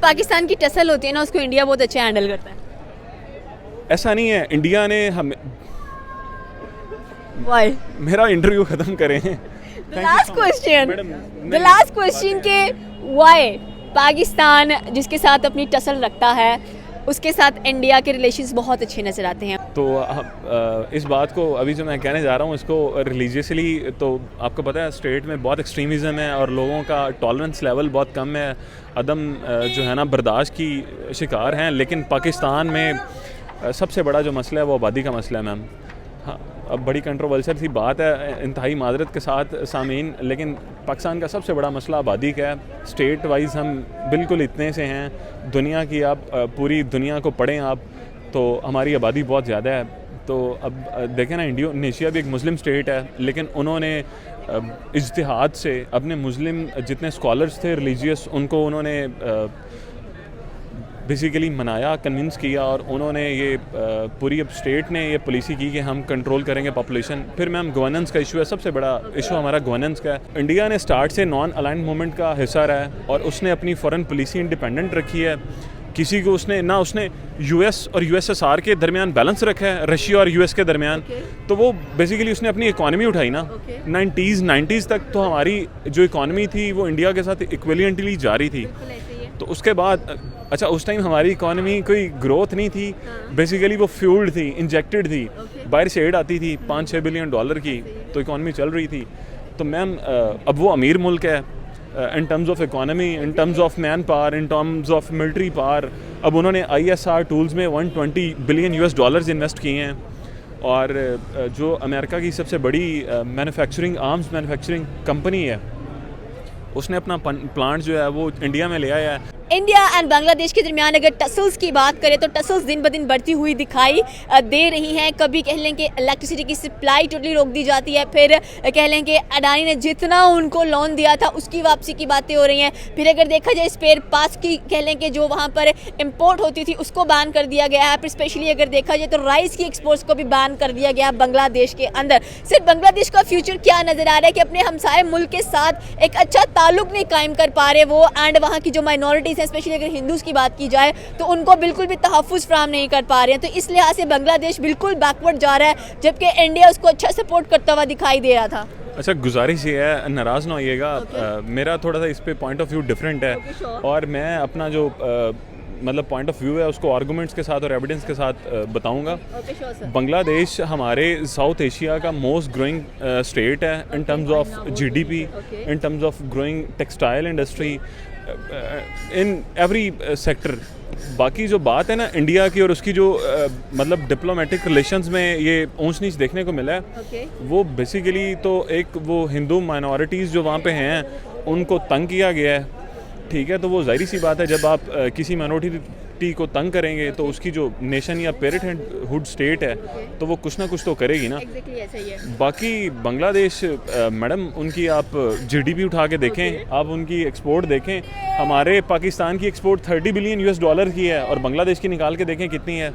पाकिस्तान की टसल होती है ना, उसको इंडिया बहुत अच्छा हैंडल करता है। ऐसा नहीं है, इंडिया ने हमें Why? मेरा इंटरव्यू ख़त्म करें। The last question के why पाकिस्तान जिसके साथ अपनी टसल रखता है उसके साथ इंडिया के रिलेशंस बहुत अच्छे नज़र आते हैं। तो इस बात को अभी जो मैं कहने जा रहा हूँ इसको रिलीजियसली, तो आपको पता है स्टेट में बहुत एक्सट्रीमिज़म है और लोगों का टॉलरेंस लेवल बहुत कम है, अदम जो है ना बर्दाश्त की शिकार हैं। लेकिन पाकिस्तान में सबसे बड़ा जो मसला है वो आबादी का मसला है मैम। हाँ, अब बड़ी कंट्रोवर्शियल सी बात है, इंतहाई माजरत के साथ सामीन, लेकिन पाकिस्तान का सबसे बड़ा मसला आबादी का है। स्टेट वाइज हम बिल्कुल इतने से हैं, दुनिया की आप पूरी दुनिया को पढ़ें आप तो हमारी आबादी बहुत ज़्यादा है। तो अब देखें ना, इंडोनेशिया भी एक मुस्लिम स्टेट है, लेकिन उन्होंने इज्तिहाद से अपने मुस्लिम जितने स्कॉलर्स थे रिलीजियस, उनको उन्होंने बेसिकली मनाया, कन्विंस किया, और उन्होंने ये पूरी अब स्टेट ने ये पॉलिसी की कि हम कंट्रोल करेंगे पॉपुलेशन। फिर मैम गवर्नेंस का इशू है, सबसे बड़ा इशू हमारा गवर्नेंस का है। इंडिया ने स्टार्ट से नॉन अलाइंड मूवमेंट का हिस्सा रहा है और उसने अपनी फॉरेन पॉलिसी इंडिपेंडेंट रखी है। किसी को उसने यूएस और यूएसएसआर के दरमियान बैलेंस रखा है, रशिया और यूएस के दरमियान। तो वो बेसिकली उसने अपनी इकॉनमी उठाई ना। 90s तक तो हमारी जो इकॉनमी थी वो इंडिया के साथ इक्विवेलेंटली जारी थी। तो उसके बाद अच्छा, उस टाइम हमारी इकॉनमी कोई ग्रोथ नहीं थी, बेसिकली वो फ्यूल्ड थी, इंजेक्टेड थी, बाहर से एड आती थी $5-6 बिलियन की, तो इकॉनमी चल रही थी। तो मैम अब वो अमीर मुल्क है in terms of economy, in terms of man power, in terms of military power. अब उन्होंने ISR टूल्स में $120 बिलियन इन्वेस्ट किए हैं, और जो अमेरिका की सबसे बड़ी आर्म्स मैन्युफैक्चरिंग कंपनी है, उसने अपना प्लांट जो है वो इंडिया में ले आया है। इंडिया एंड बांग्लादेश के दरमियान अगर टसल्स की बात करें तो टसल्स दिन ब दिन बढ़ती हुई दिखाई दे रही हैं। कभी कह लें कि इलेक्ट्रिसिटी की सप्लाई टोटली रोक दी जाती है, फिर कह लें कि अडानी ने जितना उनको लोन दिया था उसकी वापसी की बातें हो रही हैं। फिर अगर देखा जाए स्पेयर पार्ट्स की कह लें कि जो वहाँ पर इम्पोर्ट होती थी उसको बैन कर दिया गया है। फिर स्पेशली अगर देखा जाए तो राइस की एक्सपोर्ट्स को भी बैन कर दिया गया है बांग्लादेश के अंदर। सिर्फ बांग्लादेश का फ्यूचर क्या नज़र आ रहा है कि अपने हमसाये मुल्क के साथ एक अच्छा ताल्लुक नहीं कायम कर पा रहे वो, एंड वहाँ की जो माइनॉरिटीज़ हैं, स्पेशली अगर हिंदूज़ की बात की जाए तो उनको बिल्कुल भी तहफ़्फ़ुज़ फराहम नहीं कर पा रहे हैं। तो इस लिहाज से बांग्लादेश बिल्कुल बैकवर्ड जा रहा है, जबकि इंडिया उसको अच्छा सपोर्ट करता हुआ दिखाई दे रहा था। अच्छा, गुजारिश ये है, नाराज़ ना होइएगा, मेरा थोड़ा सा इस पे पॉइंट ऑफ व्यू डिफरेंट है, और मैं अपना जो मतलब पॉइंट ऑफ व्यू है उसको आर्गूमेंट्स के साथ और एविडेंस के साथ बताऊंगा। बांग्लादेश हमारे साउथ एशिया का मोस्ट ग्रोइंग स्टेट है in terms of GDP, in terms of growing textile industry, in every sector. बाकी जो बात है ना इंडिया की और उसकी जो मतलब डिप्लोमेटिक रिलेशंस में ये ऊंच नीच देखने को मिला है, वो बेसिकली तो एक वो हिंदू माइनॉरिटीज़ जो वहाँ पे हैं उनको तंग किया गया है, ठीक है। तो वो जाहिर सी बात है, जब आप किसी माइनॉरिटी को तंग करेंगे तो उसकी जो नेशन या पेरेंटहुड स्टेट है तो वो कुछ ना कुछ तो करेगी ना। ऐसा ही है। बाकी बांग्लादेश मैडम, उनकी आप GDP उठा के देखें, आप उनकी एक्सपोर्ट देखें, हमारे पाकिस्तान की एक्सपोर्ट $30 बिलियन की है और बांग्लादेश की निकाल के देखें कितनी है।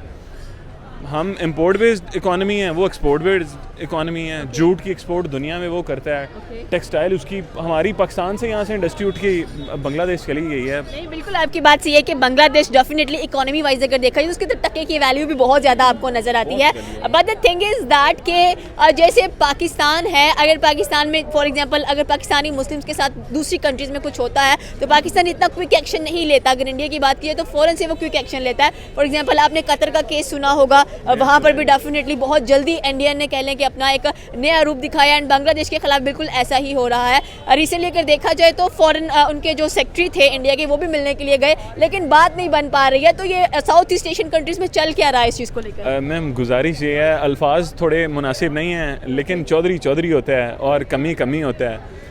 हम इंपोर्ट बेस्ड इकॉनमी है, वो एक्सपोर्ट बेस्ड इकॉनमी है। जूट की एक्सपोर्ट दुनिया में वो करता है, टेक्सटाइल उसकी, हमारी पाकिस्तान से यहाँ से इंडस्ट्री उठ के बांग्लादेश चली गई है। नहीं, बिल्कुल आपकी बात सही है कि बांग्लादेश डेफिनेटली इकोनॉमी वाइज अगर देखा जाए उसके तो टके की वैल्यू भी बहुत ज़्यादा आपको नज़र आती है। But the thing is that कि जैसे पाकिस्तान है, अगर पाकिस्तान में फॉर एग्जांपल अगर पाकिस्तानी मुस्लिम्स के साथ दूसरी कंट्रीज़ में कुछ होता है तो पाकिस्तान इतना क्विक एक्शन नहीं लेता। अगर इंडिया की बात की तो फ़ौरन से वो क्विक एक्शन लेता है। फॉर एग्जाम्पल आपने कतर का केस सुना होगा, वहाँ पर भी डेफिनेटली बहुत जल्दी इंडिया ने कह लें कि अपना एक नया रूप दिखाया, एंड बांग्लादेश के खिलाफ बिल्कुल ऐसा ही हो रहा है। रिसेंटली अगर देखा जाए तो फॉरेन उनके जो सेक्रेटरी थे इंडिया के वो भी मिलने के लिए गए, लेकिन बात नहीं बन पा रही है। तो ये साउथ ईस्ट एशियन कंट्रीज़ में चल क्या रहा है इस चीज़ को लेकर? मैम गुजारिश ये है, अल्फाज थोड़े मुनासिब नहीं हैं, लेकिन चौधरी होता है और कमी होता है।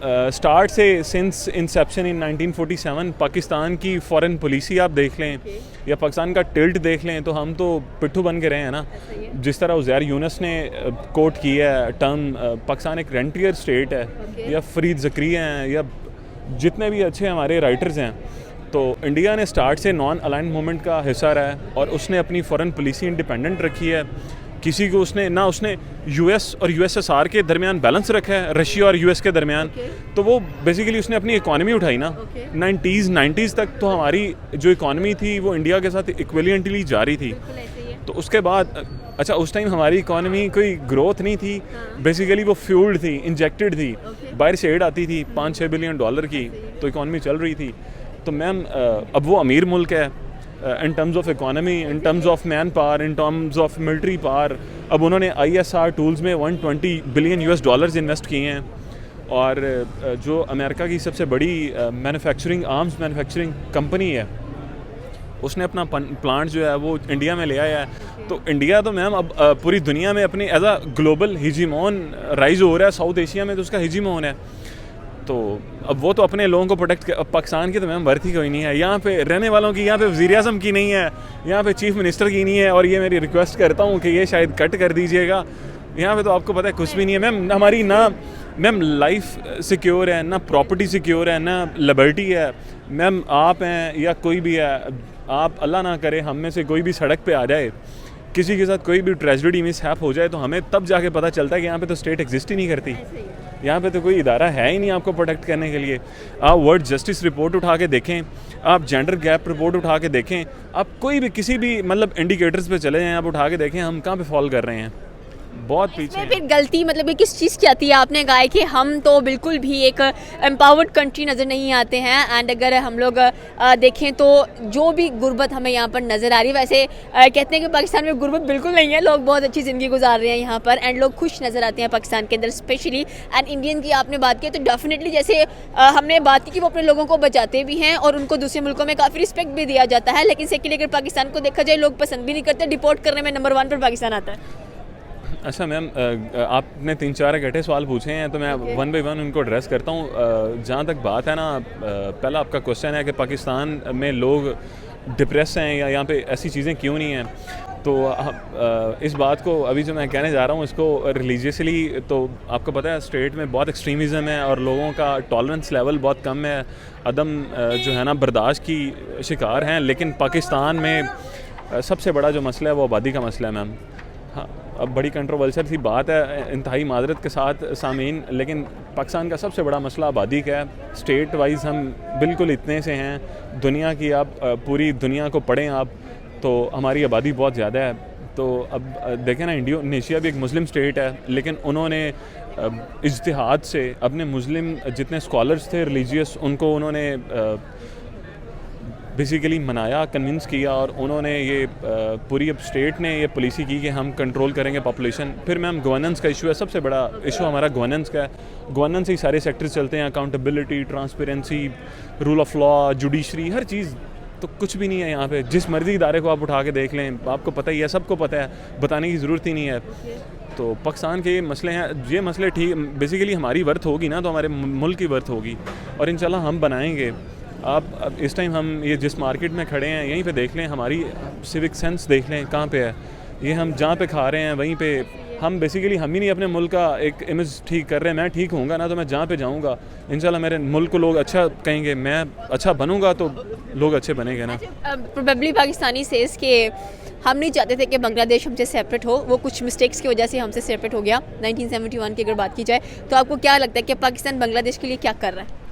स्टार्ट से सिंस इंसेप्शन इन 1947 पाकिस्तान की फॉरेन पॉलिसी आप देख लें या पाकिस्तान का टिल्ट देख लें तो हम तो पिट्ठू बन के रहे हैं ना। जिस तरह उज़ैर यूनुस ने कोट किया है टर्म, पाकिस्तान एक रेंटियर स्टेट है, या फरीद ज़करिया हैं, या जितने भी अच्छे हमारे राइटर्स हैं, तो इंडिया ने स्टार्ट से नॉन अलाइंड मूवमेंट का हिस्सा रहा है और उसने अपनी फॉरेन पॉलिसी इंडिपेंडेंट रखी है। किसी को उसने यूएस और यूएसएसआर के दरमियान बैलेंस रखा है, रशिया और यूएस के दरमियान। तो वो बेसिकली उसने अपनी इकॉनमी उठाई ना। 90s तक तो हमारी जो इकॉनमी थी वो इंडिया के साथ इक्विवेलेंटली जा रही थी। तो उसके बाद अच्छा उस टाइम हमारी इकॉनमी कोई ग्रोथ नहीं थी, बेसिकली वो फ्यूल्ड थी, इंजेक्टेड थी, बाहर से एड आती थी $5-6 बिलियन की, तो इकॉनमी चल रही थी। तो मैम अब वो अमीर मुल्क है in terms of economy, in terms of man power, in terms of military power. अब उन्होंने ISR टूल्स में $120 बिलियन इन्वेस्ट किए हैं। और जो अमेरिका की सबसे बड़ी आर्म्स मैन्युफैक्चरिंग कंपनी है, उसने अपना प्लांट जो है वो इंडिया में ले आया है। तो इंडिया तो मैम अब पूरी दुनिया में अपनी एज अ ग्लोबल हिजीमोन राइज हो रहा है, साउथ एशिया में तो उसका हिजीमोन है। तो अब वो तो अपने लोगों को प्रोटेक्ट पाकिस्तान की तो मैम वर्थ ही कोई नहीं है यहाँ पे रहने वालों की, यहाँ पे वज़ीर-ए-आज़म की नहीं है, यहाँ पे चीफ मिनिस्टर की नहीं है। और ये मेरी रिक्वेस्ट करता हूँ कि ये शायद कट कर दीजिएगा। यहाँ पे तो आपको पता है कुछ भी नहीं है मैम। हमारी ना मैम लाइफ सिक्योर है, ना प्रॉपर्टी सिक्योर है, ना लिबर्टी है। मैम आप हैं या कोई भी है, आप अल्लाह ना करे हम में से कोई भी सड़क पे आ जाए, किसी के साथ कोई भी ट्रेजेडी मिसहैप हो जाए, तो हमें तब जाके पता चलता है कि यहाँ पे तो स्टेट एग्जिस्ट ही नहीं करती, यहाँ पे तो कोई इदारा है ही नहीं आपको प्रोटेक्ट करने के लिए। आप वर्ल्ड जस्टिस रिपोर्ट उठा के देखें, आप जेंडर गैप रिपोर्ट उठा के देखें, आप कोई भी किसी भी मतलब इंडिकेटर्स पे चले जाएँ, आप उठा के देखें हम कहाँ पे फॉल कर रहे हैं, बहुत पीछे हैं। फिर गलती मतलब ये किस चीज़ की आती है? आपने कहा है कि हम तो बिल्कुल भी एक एम्पावर्ड कंट्री नज़र नहीं आते हैं। एंड अगर हम लोग देखें तो जो भी गुर्बत हमें यहाँ पर नज़र आ रही है, वैसे कहते हैं कि पाकिस्तान में गुर्बत बिल्कुल नहीं है, लोग बहुत अच्छी ज़िंदगी गुजार रहे हैं यहाँ पर एंड लोग खुश नज़र आते हैं पाकिस्तान के अंदर स्पेशली। एंड इंडियन की आपने बात की तो डेफिनेटली जैसे हमने बात की कि वो अपने लोगों को बचाते भी हैं और उनको दूसरे मुल्कों में काफ़ी रिस्पेक्ट भी दिया जाता है। लेकिन सेकेंडली अगर पाकिस्तान को देखा जाए, लोग पसंद भी नहीं करते, डिपोर्ट करने में नंबर 1 पर पाकिस्तान आता है। अच्छा मैम, आपने 3-4 इकट्ठे सवाल पूछे हैं तो मैं वन बाई वन उनको एड्रेस करता हूँ। जहाँ तक बात है ना, पहला आपका क्वेश्चन है कि पाकिस्तान में लोग डिप्रेस हैं या यहाँ पे ऐसी चीज़ें क्यों नहीं हैं। तो इस बात को अभी जो मैं कहने जा रहा हूँ इसको रिलीजियसली, तो आपको पता है स्टेट में बहुत एक्सट्रीमिज़म है और लोगों का टॉलरेंस लेवल बहुत कम है, अदम जो है ना बर्दाश्त की शिकार हैं। लेकिन पाकिस्तान में सबसे बड़ा जो मसला है वो आबादी का मसला है मैम। हाँ, अब बड़ी कंट्रोवर्शियल सी बात है, इंतहाई मादरत के साथ सामीन, लेकिन पाकिस्तान का सबसे बड़ा मसला आबादी का है। स्टेट वाइज हम बिल्कुल इतने से हैं, दुनिया की आप पूरी दुनिया को पढ़ें आप तो हमारी आबादी बहुत ज़्यादा है। तो अब देखें ना, इंडोनेशिया भी एक मुस्लिम स्टेट है, लेकिन उन्होंने इज्तिहाद से अपने मुस्लिम जितने स्कॉलर्स थे रिलीजियस, उनको उन्होंने बेसिकली मनाया, कन्विंस किया और उन्होंने ये पूरी अब स्टेट ने ये पॉलिसी की कि हम कंट्रोल करेंगे पॉपुलेशन। फिर मैम गवर्नेंस का इशू है, सबसे बड़ा इशू हमारा गवर्नेंस का है। गवर्नेंस ही सारे सेक्टर्स चलते हैं, accountability, transparency, rule of law, judiciary, हर चीज़। तो कुछ भी नहीं है यहाँ पे, जिस मर्जी इदारे को आप उठा के देख लें, आपको पता ही है, सबको पता है, बताने की ज़रूरत ही नहीं है। तो पाकिस्तान के ये मसले हैं, ये मसले ठीक बेसिकली हमारी वर्थ होगी ना तो हमारे मुल्क की वर्थ होगी और इंशाल्लाह हम बनाएंगे। आप इस टाइम हम ये जिस मार्केट में खड़े हैं यहीं पे देख लें, हमारी सिविक सेंस देख लें कहाँ पे है। ये हम जहाँ पे खा रहे हैं वहीं पे हम बेसिकली हम ही नहीं अपने मुल्क का एक इमेज ठीक कर रहे हैं। मैं ठीक होऊंगा ना तो मैं जहाँ पे जाऊँगा इंशाल्लाह मेरे मुल्क को लोग अच्छा कहेंगे, मैं अच्छा बनूँगा तो लोग अच्छे बनेंगे ना। प्रोबेबली पाकिस्तानी सेज के हम नहीं चाहते थे कि बांग्लादेश हमसे सेपरेट हो, वो कुछ मिस्टेक्स की वजह से हमसे सेपरेट हो गया 1971 की अगर बात की जाए। तो आपको क्या लगता है कि पाकिस्तान बांग्लादेश के लिए क्या कर रहा है?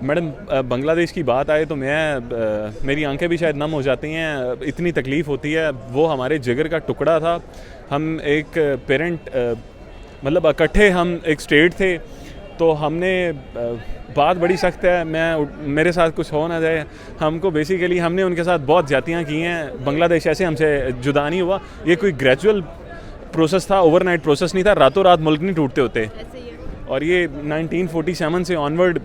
मैडम, बांग्लादेश की बात आए तो मेरी आंखें भी शायद नम हो जाती हैं, इतनी तकलीफ़ होती है। वो हमारे जिगर का टुकड़ा था, हम एक पेरेंट मतलब इकट्ठे हम एक स्टेट थे। तो हमने बात बड़ी सख्त है, मेरे साथ कुछ हो ना जाए, हमको बेसिकली हमने उनके साथ बहुत ज़्यादतियाँ की हैं। बांग्लादेश ऐसे हमसे जुदा नहीं हुआ, ये कोई ग्रेजुअल प्रोसेस था, ओवरनाइट प्रोसेस नहीं था, रातों रात मुल्क नहीं टूटते होते। और ये 1947 से ऑनवर्ड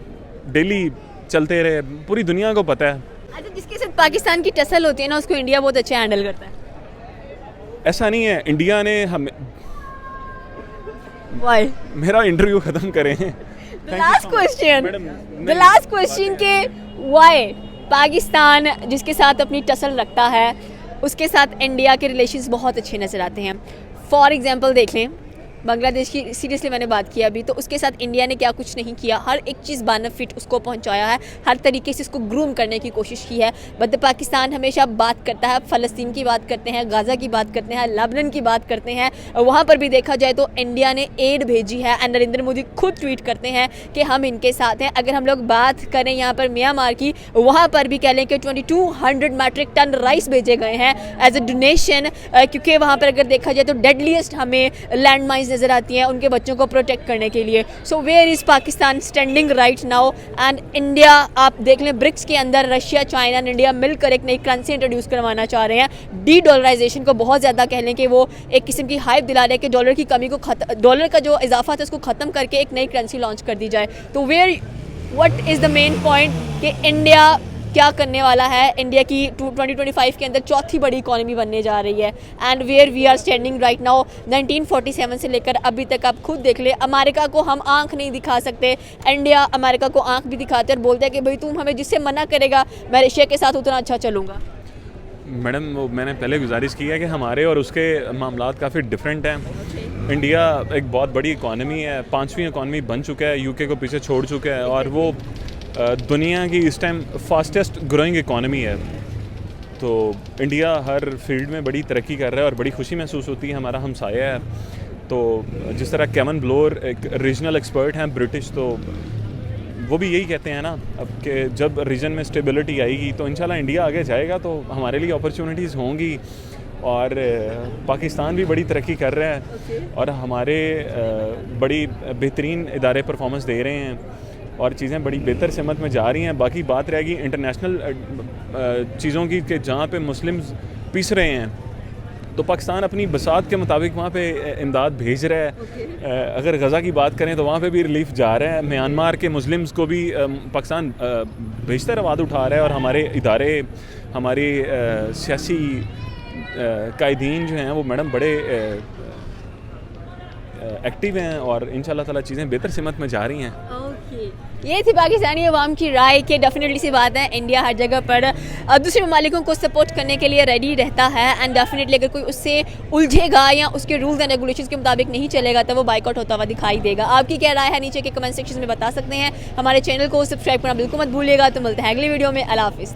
डेली चलते रहे, पूरी दुनिया को पता है। अच्छा, जिसके साथ पाकिस्तान की टसल होती है ना, उसको इंडिया बहुत अच्छा हैंडल करता है। ऐसा नहीं है, इंडिया ने हमें Why? मेरा इंटरव्यू ख़त्म करें। The last question के why पाकिस्तान जिसके साथ अपनी टसल रखता है उसके साथ इंडिया के रिलेशंस बहुत अच्छे नज़र आते हैं। फॉर एग्जांपल देख लें, बांग्लादेश की सीरियसली मैंने बात की अभी, तो उसके साथ इंडिया ने क्या कुछ नहीं किया, हर एक चीज़ बेनिफिट उसको पहुंचाया है, हर तरीके से इसको ग्रूम करने की कोशिश की है। बट पाकिस्तान हमेशा बात करता है, फ़लस्तीन की बात करते हैं, गाज़ा की बात करते हैं, लेबनान की बात करते हैं, वहाँ पर भी देखा जाए तो इंडिया ने एड भेजी है एंड नरेंद्र मोदी खुद ट्वीट करते हैं कि हम इनके साथ हैं। अगर हम लोग बात करें यहाँ पर म्यांमार की, वहाँ पर भी कह लें कि 2200 मैट्रिक टन राइस भेजे गए हैं एज ए डोनेशन, क्योंकि वहाँ पर अगर देखा जाए तो डेडलीस्ट हमें लैंड माइंस नज़र आती हैं उनके बच्चों को प्रोटेक्ट करने के लिए। So where is Pakistan standing right now and India, आप देख लें ब्रिक्स के अंदर रशिया, चाइना एंड इंडिया मिलकर एक नई करेंसी इंट्रोड्यूस करवाना चाह रहे हैं। डी डॉलराइजेशन को बहुत ज़्यादा कह लें कि वो एक किस्म की हाइप दिला रहे हैं कि डॉलर की कमी को डॉलर का जो इजाफा था उसको ख़त्म करके एक नई करेंसी लॉन्च कर दी जाए। तो what is the main point कि इंडिया क्या करने वाला है, इंडिया की 2025 के अंदर चौथी बड़ी इकॉनमी बनने जा रही है and where we are standing right now. 1947 से लेकर अभी तक आप खुद देख ले, अमेरिका को हम आंख नहीं दिखा सकते, इंडिया अमेरिका को आंख भी दिखाते हैं और बोलते हैं कि भाई तुम हमें जिससे मना करेगा मैं रशिया के साथ उतना अच्छा चलूँगा। मैडम, वो मैंने पहले गुजारिश की है कि हमारे और उसके मामलात काफ़ी डिफरेंट हैं। इंडिया एक बहुत बड़ी इकॉनमी है, 5वीं इकॉनमी बन चुका है, यूके को पीछे छोड़ चुका है और वो दुनिया की इस टाइम फास्टेस्ट ग्रोइंग इकॉनमी है। तो इंडिया हर फील्ड में बड़ी तरक्की कर रहा है और बड़ी खुशी महसूस होती है, हमारा हमसाया है। तो जिस तरह केवन ब्लोर एक रीजनल एक्सपर्ट हैं ब्रिटिश, तो वो भी यही कहते हैं ना अब कि जब रीजन में स्टेबिलिटी आएगी तो इंशाल्लाह इंडिया आगे जाएगा, तो हमारे लिए अपॉर्चुनिटीज़ होंगी। और पाकिस्तान भी बड़ी तरक्की कर रहा है और हमारे बड़ी बेहतरीन इदारे परफॉर्मेंस दे रहे हैं और चीज़ें बड़ी बेहतर सिमत में जा रही हैं। बाकी बात रहेगी इंटरनेशनल चीज़ों की कि जहाँ पे मुस्लिम्स पिस रहे हैं, तो पाकिस्तान अपनी बसात के मुताबिक वहाँ पे इमदाद भेज रहा है। अगर गज़ा की बात करें तो वहाँ पे भी रिलीफ जा रहा है। म्यांमार के मुस्लिम्स को भी पाकिस्तान बेशतर आवाज़ उठा रहा है और हमारे इदारे, हमारे सियासी कायदीन जो हैं वो मैडम बड़े एक्टिव हैं और इंशाल्लाह ताला चीज़ें बेहतर सिमत में जा रही हैं। ये थी पाकिस्तानी अवाम की राय कि डेफिनेटली सी बात है, इंडिया हर जगह पर दूसरे ममालिकों को सपोर्ट करने के लिए रेडी रहता है एंड डेफिनेटली अगर कोई उससे उलझेगा या उसके रूल्स एंड रेगुलेशंस के मुताबिक नहीं चलेगा तो वो बाइकआउट होता हुआ दिखाई देगा। आपकी क्या राय है नीचे के कमेंट सेक्शन में बता सकते हैं। हमारे चैनल को सब्सक्राइब करना बिल्कुल मत भूलिएगा। तो मिलते हैं अगली वीडियो में। अल्लाह हाफिज़।